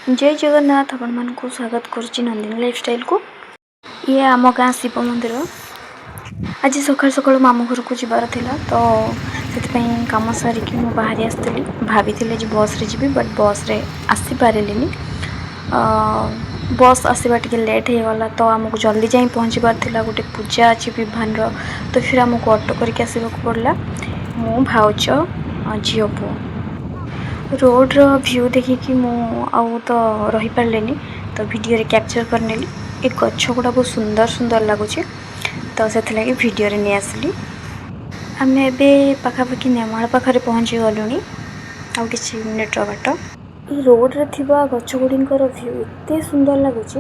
जय जगन्नाथ आपण मान को स्वागत करुच्ची नंदिनी लाइफस्टाइल को। ये आम गाँ शिव मंदिर। आज सकाल सकाल मामू घर को जबार थिला तो से कम सारिकी मु बाहरी आसती भाभी बस रे जी बट बस रे आसी पारिनी। बस आसवा टे लेट हो गला तो आमको जल्दी जाई पहुँचबार थिला। गोटे पूजा अच्छी विभान तो फिर आमको ऑटो करके आसवाक पड़ला। मु भाउज झील पु रोड रो व्यू देखिकी मु तो रही पारे तो वीडियो रे कैप्चर करने एक गछ गुड़ा बहुत सुंदर सुंदर लगुच तो से लगी वीडियो रे नहीं आसली। आम ए पाखापाखि नेमाल पाखे पहुँची गलुनी आ कि मिनिट्र बाट। रोड रे थिबा गछ गुड़िकर व्यू एते सुंदर लगुच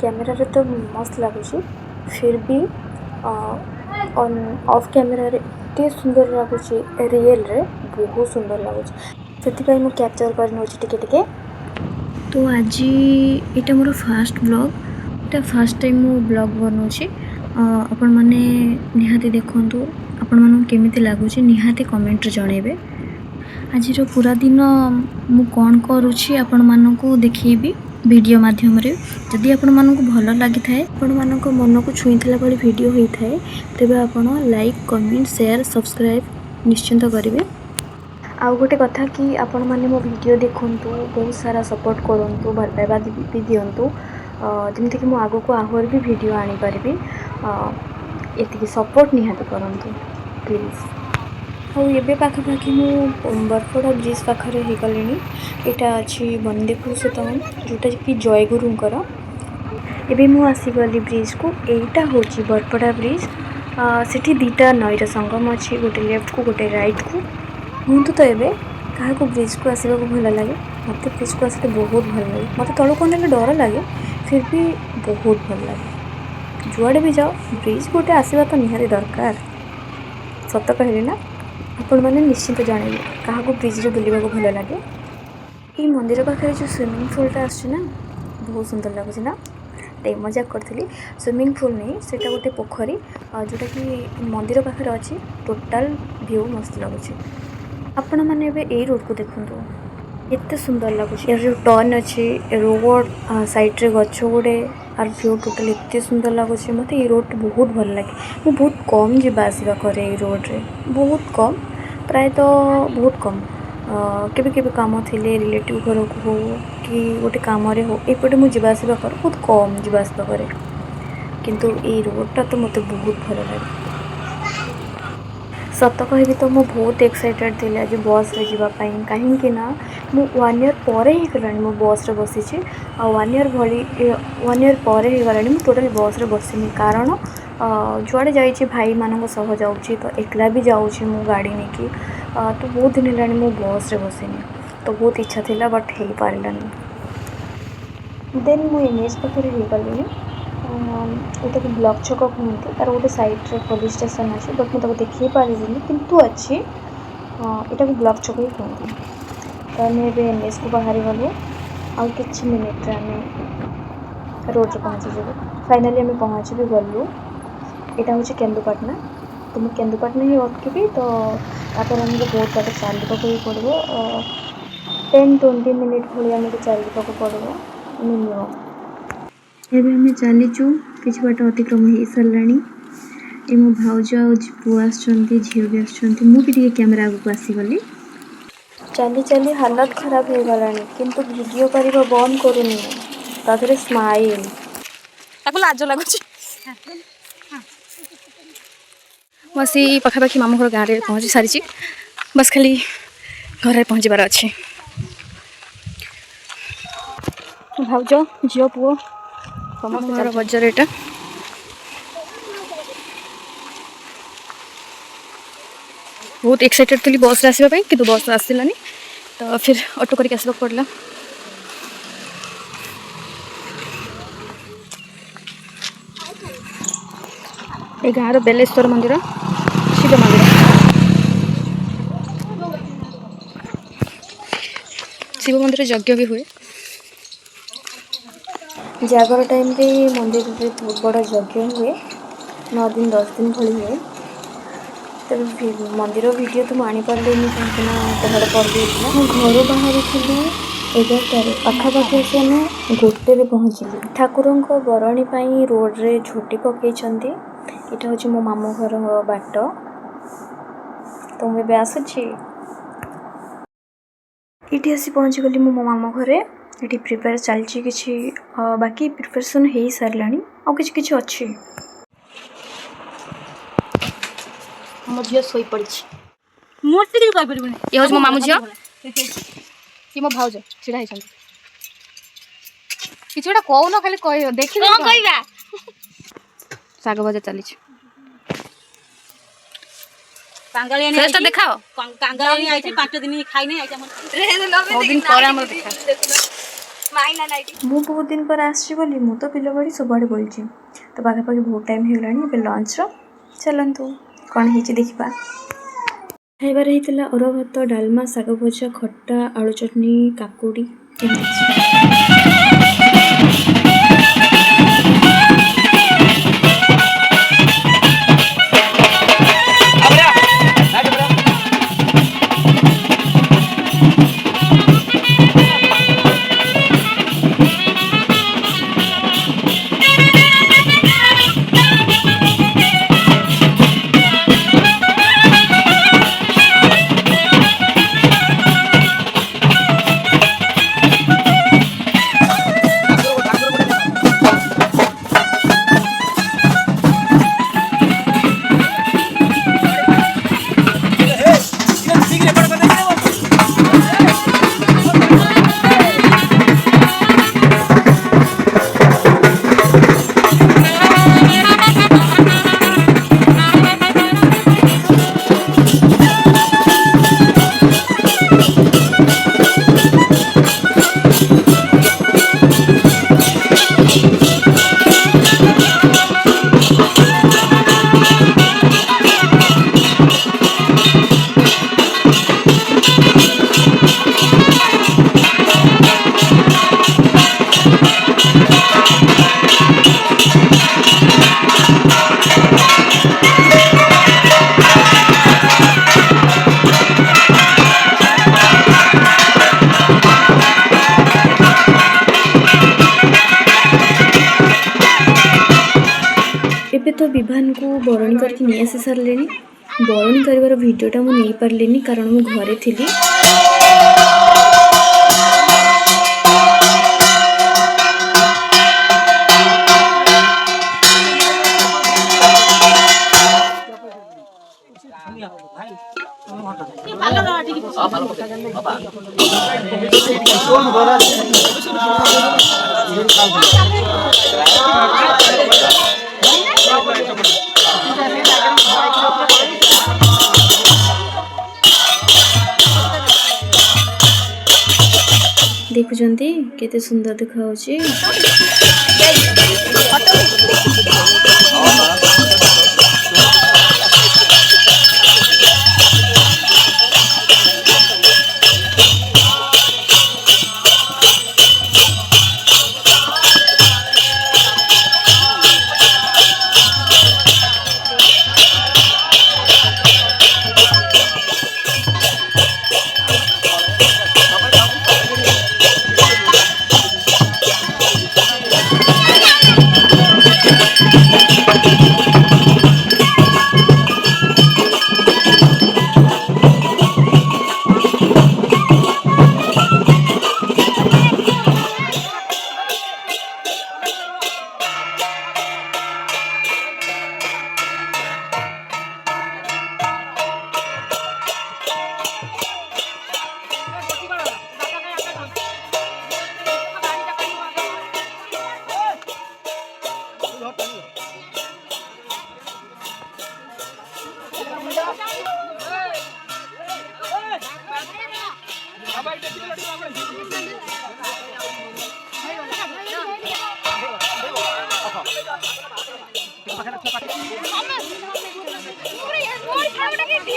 कैमेरा रे तो मस्त लगुच फिर भी ऑफ कैमेरा रे एते सुंदर लगुच रियल रे बहुत सुंदर लगुच से मुझे कैप्चर कर टिके। तो आज यहाँ मोर फास्ट ब्लॉग এটা फास्ट टाइम मु ब्लॉग बनाऊँगी आपण मैंने निहाती देखु आपण मानू केमिति लगुच निहाती कमेंट जनइबे। आज पूरा दिन मु कौन करुँची आपण मानू देखी वीडियो माध्यम रे जदि आपण मानू भल लगी थाए आपण मानक मन को छुईला भाई वीडियो होता है तेबे आपण लाइक कमेंट शेयर सब्सक्राइब निश्चिंत करेंगे। आउ गोटे कथा कि आपण मैंने मो वीडियो देखंतु बहुत सारा सपोर्ट करंतु भल पाइबा भी दिंतु जमती कि आगो को आहर भी वीडियो आनी पारिबी एति सपोर्ट निहाती करंतु प्लीज। आउ एबे पाखापाखि मु बरपड़ा ब्रिज पाखरे हो गलिनी। यहाँ अच्छी बंदेपुर सेतुन जोटा कि जयगुरुंकर एबे मु आसीगली ब्रिज को। एटा होची बरपड़ा ब्रिज सेठी दीटा नईर संगम अच्छी गोटे लेफ्ट को गोटे राइट को। हूँ तो ये क्या ब्रिज को आसवा को भल लगे मत ब्रिज को आसते बहुत भल लगे मत तलू कौन डर लगे फिर भी बहुत भल लगे जुआड़े भी जाओ ब्रिज गोटे आसवा तो निहारी दरकार सत कहली ना। आपण मैंने निश्चिंत जाने क्या ब्रिज बुलवा को भल लगे। ये मंदिर पाखे जो स्विमिंग पूलटा आसना बहुत सुंदर लगुच ना ते मजाक करी। स्विमिंग पूल नहीं सेटा गोटे पोखरी जोटा कि मंदिर पाखे अच्छी टोटाल व्यू मस्त लगुच। आपण मैंने ए रोड को देखु एते सुंदर लगुच यार जो टर्न अच्छी रोड साइड रे गछ गुड़े आर व्यू टोटाल एते सुंदर लगुच मत ये रोड बहुत भल लगे। मु बहुत कम जीवा आसवा करे रोड रे बहुत कम प्राय तो बहुत कम केबे केबे काम थिले रिलेटिव घर को हो कि गोटे काम रे हो एपटे मु जीवा आसवा कर बहुत कम जीवा आसवा करे किंतु ये रोडटा तो मते बहुत भल लगे। सत कहि तो मुझे बहुत एक्साइटेड थी आज बस रे जीवाई कहीं ना मु 1 ईयर पर ही गलानी मो बस रे बसी आ 1 ईयर भली 1 ईयर पर ही गलानी मु टोटल बस रे बसिनी कारण जुआड़े जाइए भाई मानक सह जाऊँगी तो एकला भी जाऊँगी मु गाड़ी नहीं कि तो बहुत दिन है मु बस रे बसिनी तो बहुत इच्छा थिला बट हो पारानी। देन मु एनएच पाखे हो गली ये ब्लॉक छक कहते तार गोटे साइड रे पुलिस स्टेशन अच्छे बट मुझे देखी पारि किंतु अच्छी यहाँ ब्लॉक छक ही कहते। तो आम एनएच को बाहरी गलु आउ कि मिनिट आम रोड रे पहुँचीजु फाइनाली आम पहुँच भी गलु। यहाँ हूँ केन्दुपाटना तो मुझे केन्दुपाटना ही अटकबी तो आमको बहुत बात चलने भी पड़ो 10-20 मिनिट भाई आमको चलने पड़ो मिनिमम। एबे हमें चलीचु किसी बाट अतिक्रम हो सारा ये मो भाउज पु आसुँच झील भी आसुँच मुझे कैमेरा आगे आसीगली चली चली हालत खराब हो गला किंतु वीडियो करने बंद करूनी तादरे स्माइल लाज लगुच बसी पाखापाखि मामू घर गाँव में पहुँची सारी बस खाली घर पहुँचबार अच्छे। भाउज झील पुओ समस्त बजार यहाँ बहुत एक्साइटेड थी बस आसवाई कि बस आसलानी तो फिर ऑटो करके आसवा पड़ला। ये गाँव बेलेश्वर मंदिर शिव मंदिर शिव मंदिर यज्ञ भी हुए जागर टाइम रे मंदिर रे बहुत बड़ा यज्ञ हुए 9 दिन 10 दिन भली हुए। तब मंदिर वीडियो तो आनी पारे कहीं पहड़ पड़ गई घर बाहरी थी 11टार पाखापाखि आसी आम 1 पहुँचली। ठाकुर बरणी रोड रे झोटी पकई। यहाँ हूँ मो मामू घर बाट। तो मुझे आसूची ये आसी पहुँची गली मो मामू घरे। ये प्रिपेयर चलती किसी बाकी प्रिपरेशन हो सारा आ कि अच्छी। मो झील शोई पड़ी मोटे किसी कहि परिबनी। ये हो मो मामू झील कि मो भाउज छिड़ा है किसी गोटा कहून खाली कह देखी कहवा साग भजा चली देखाओ मु बहुत दिन पर आसी बोली मु तो पिलो बड़ी सब आड़े बोलची। तो पाखापाखि बहुत टाइम हो गलानी लंच चलतु कौन हो देखा। खाइबार होता अरुआ भात डालमा साग भजा खट्टा आलू चटनी काकुड़ी। एबे तो विभान को बरणी करके नहीं आसी सारे। बरणी कर वीडियोटा मुझे नहीं पारे कारण मु घरे थी। देखुंती केते सुंदर देखा।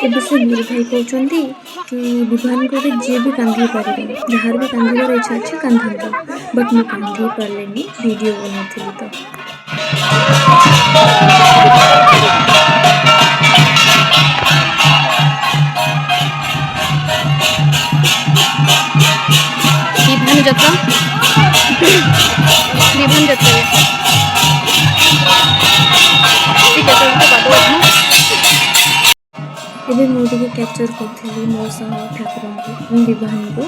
एबे से मेरे भाई कहते कि विभान को जी भी कांदी पारे जार भी कांदार इच्छा अच्छे कांधता बट मुझे कांदी पारे वीडियो बनाती तो विभान ଯାତ୍ରା ବିମାନ ଯାତ୍ରାରେ ଏବେ ମୁଁ ଟିକେ କ୍ୟାପଚର୍ କରିଥିଲି ମୋ ସହ ଠାକୁରଙ୍କୁ ବିବାହଙ୍କୁ।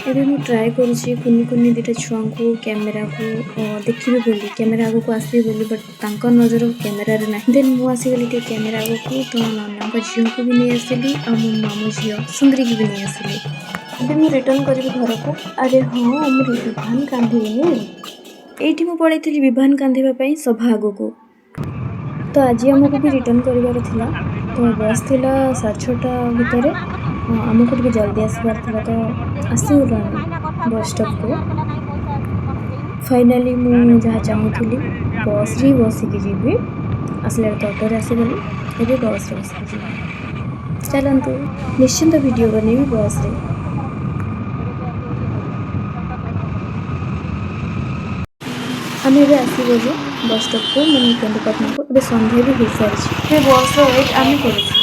ଏବେ ମୁଁ ଟ୍ରାଏ କରୁଛି କୁନି କୁନି ଦୁଇଟା ଛୁଆଙ୍କୁ କ୍ୟାମେରାକୁ ଦେଖିବି ବୋଲି, କ୍ୟାମେରା ଆଗକୁ ଆସିବି ବୋଲି, ବଟ୍ ତାଙ୍କ ନଜର କ୍ୟାମେରାରେ ନାହିଁ। ଦେନ୍ ମୁଁ ଆସିଗଲି ଟିକେ କ୍ୟାମେରା ଆଗକୁ, ତ ନନାଙ୍କ ଝିଅକୁ ବି ନେଇ ଆସିଲି ଆଉ ମୋ ମାମୁଁ ଝିଅ ସୁନ୍ଦରୀକି ବି ନେଇ ଆସିଲି। ଏବେ ମୁଁ ରିଟର୍ଣ୍ଣ କରିବି ଘରକୁ। ଆରେ ହଁ, ମୁଁ ବିଭାନ କାନ୍ଧିବିନି। ଏଇଠି ମୁଁ ପଳେଇଥିଲି ବିଭାନ କାନ୍ଧିବା ପାଇଁ ସଭା ଆଗକୁ। ତ ଆଜି ଆମକୁ ବି ରିଟର୍ଣ୍ଣ କରିବାର ଥିଲା। ତ ବସ୍ ଥିଲା 6:30 ଭିତରେ, ଆମକୁ ଟିକେ ଜଲ୍ଦି ଆସିବାର ଥିଲା, ତ ଆସିଗଲୁ ଆମେ ବସ୍ ଷ୍ଟପ୍କୁ। ଫାଇନାଲି ମୁଁ ଯାହା ଚାହୁଁଥିଲି ବସ୍ରେ ହିଁ ବସିକି ଯିବି, ଆସିଲା ବେଳେ ତ ଅଟୋରେ ଆସିଗଲି, ଏବେ ବସ୍ରେ ବସିକି ଯିବି। ଚାଲନ୍ତୁ ନିଶ୍ଚିନ୍ତ ଭିଡ଼ିଓ ବନେଇବି ବସ୍ରେ। ଆମେ ଏବେ ଆସିଗଲୁ ବସ୍ ଷ୍ଟପ୍କୁ, ମାନେ କେନ୍ଦୁପାଟଣାକୁ। ଏବେ ସନ୍ଧ୍ୟା ବି ହେଇସାରିଛି। ଏବେ ବସ୍ର ୱେଟ୍ ଆମେ କରୁଛୁ।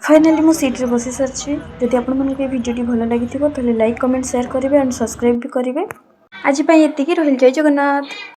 ଫାଇନାଲି ମୁଁ ସିଟ୍ରେ ବସି ସାରିଛି। ଯଦି ଆପଣମାନଙ୍କୁ ଏ ଭିଡ଼ିଓଟି ଭଲ ଲାଗିଥିବ ତାହେଲେ ଲାଇକ୍, କମେଣ୍ଟ, ସେୟାର କରିବେ ଆଣ୍ଡ ସବସ୍କ୍ରାଇବ୍ ବି କରିବେ। ଆଜି ପାଇଁ ଏତିକି, ରହିଲି, ଜୟ ଜଗନ୍ନାଥ।